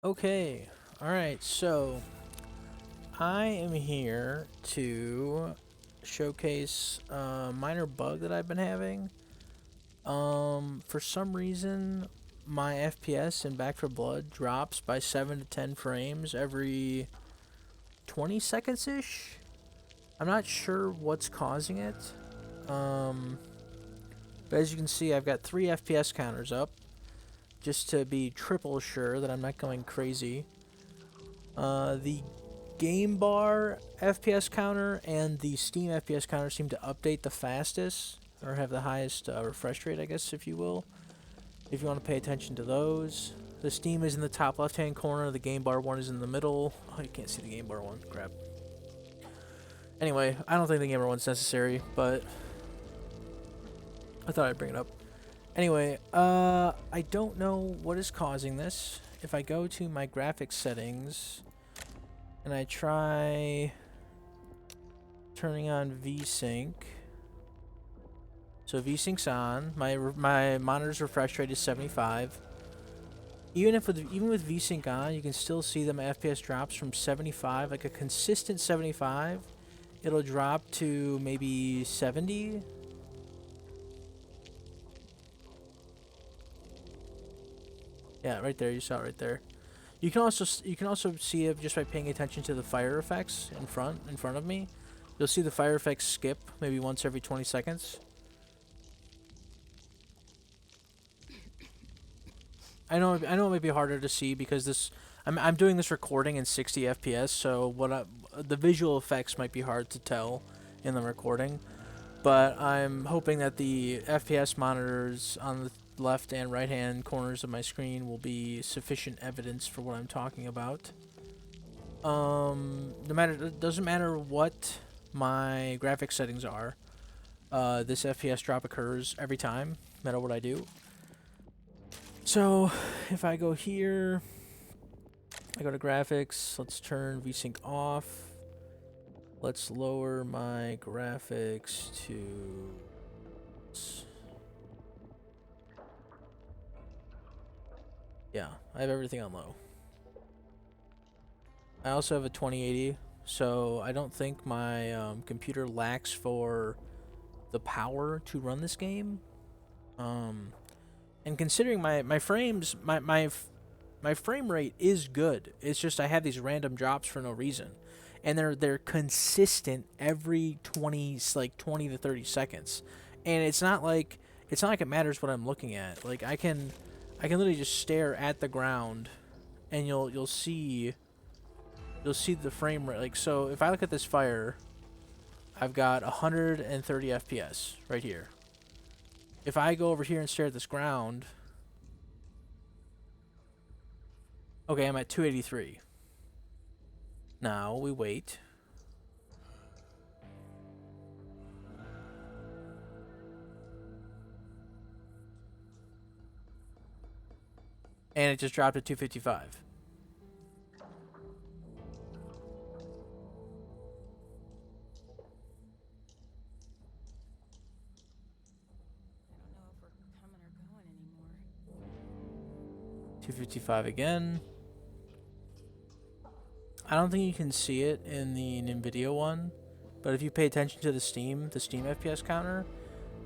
Okay, alright, so I am here to showcase a minor bug that I've been having. For some reason, my FPS in Back for Blood drops by 7 to 10 frames every 20 seconds-ish. I'm not sure what's causing it. But as you can see, I've got 3 FPS counters up, just to be triple sure that I'm not going crazy. The game bar FPS counter and the Steam FPS counter seem to update the fastest, or have the highest refresh rate, I guess, if you will, if you want to pay attention to those. The Steam is in the top left-hand corner, the game bar one is in the middle. Oh, you can't see the game bar one, crap. Anyway, I don't think the game bar one's necessary, but I thought I'd bring it up. Anyway, I don't know what is causing this. If I go to my graphics settings, and I try turning on VSync. So VSync's on. My monitor's refresh rate is 75. Even with VSync on, you can still see that my FPS drops from 75, like a consistent 75. It'll drop to maybe 70. Yeah, right there. You saw it right there. You can also see it just by paying attention to the fire effects in front of me. You'll see the fire effects skip maybe once every 20 seconds. I know it might be harder to see because I'm doing this recording in 60 FPS, so the visual effects might be hard to tell in the recording. But I'm hoping that the FPS monitors on the left and right hand corners of my screen will be sufficient evidence for what I'm talking about. It doesn't matter what my graphics settings are. This FPS drop occurs every time, no matter what I do. So if I go here, I go to graphics, let's turn VSync off. Let's lower my graphics to... Yeah, I have everything on low. I also have a 2080, so I don't think my computer lacks for the power to run this game. And considering my frames, my frame rate is good. It's just I have these random drops for no reason, and they're consistent every 20 to 30 seconds, and it's not like it matters what I'm looking at. Like I can literally just stare at the ground, and you'll see the frame rate. Like, so if I look at this fire, I've got 130 FPS right here. If I go over here and stare at this ground, okay, I'm at 283. Now we wait. And it just dropped to 255. I don't know if we're coming or going anymore. 255 again. I don't think you can see it in the NVIDIA one, but if you pay attention to the Steam FPS counter,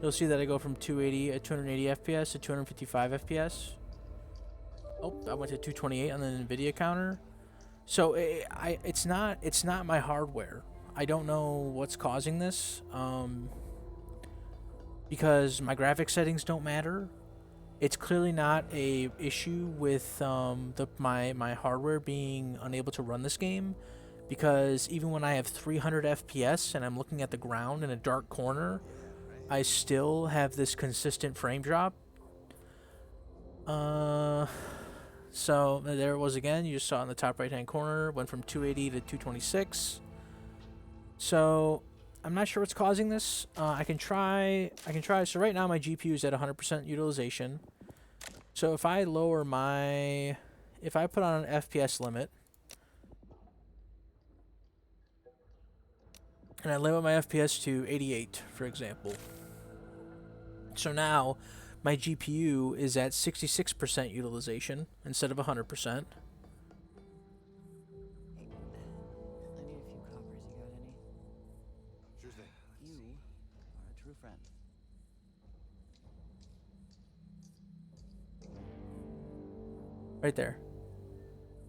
you'll see that I go from 280 FPS to 255 FPS. Oh, I went to 228 on the NVIDIA counter. So it's not my hardware. I don't know what's causing this. Because my graphics settings don't matter. It's clearly not a issue with my hardware being unable to run this game, because even when I have 300 FPS and I'm looking at the ground in a dark corner, I still have this consistent frame drop. So there it was again. You just saw it in the top right hand corner. Went from 280 to 226. So I'm not sure what's causing this. I can try. So right now my GPU is at 100% utilization. So if I lower if I put on an FPS limit, and I limit my FPS to 88, for example. So now my GPU is at 66% utilization instead of 100%. Right there.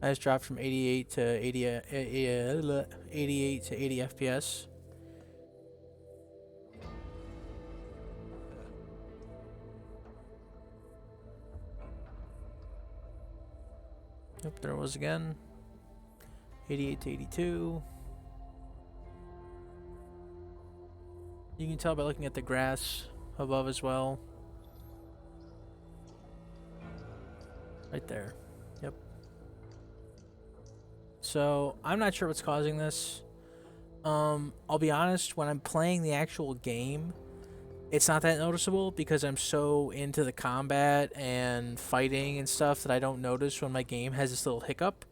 I just dropped from 88 to 80, 88 to 80 FPS. Yep, there it was again. 88 to 82. You can tell by looking at the grass above as well. Right there. Yep. So, I'm not sure what's causing this. I'll be honest, when I'm playing the actual game, it's not that noticeable because I'm so into the combat and fighting and stuff that I don't notice when my game has this little hiccup.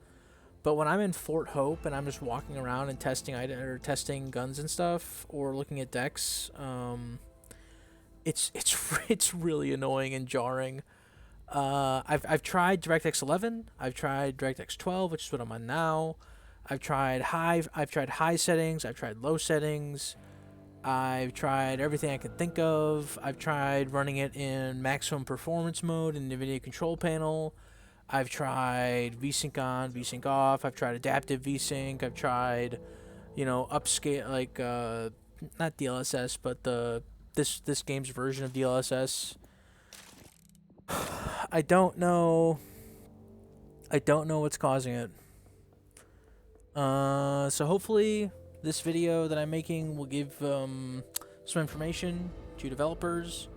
But when I'm in Fort Hope and I'm just walking around and testing guns and stuff or looking at decks, it's really annoying and jarring. I've tried DirectX 11, I've tried DirectX 12, which is what I'm on now. I've tried high settings, I've tried low settings. I've tried everything I can think of. I've tried running it in maximum performance mode in the NVIDIA control panel. I've tried VSync on, VSync off. I've tried adaptive VSync. I've tried, upscale, like not DLSS, but this game's version of DLSS. I don't know. I don't know what's causing it. So hopefully this video that I'm making will give some information to developers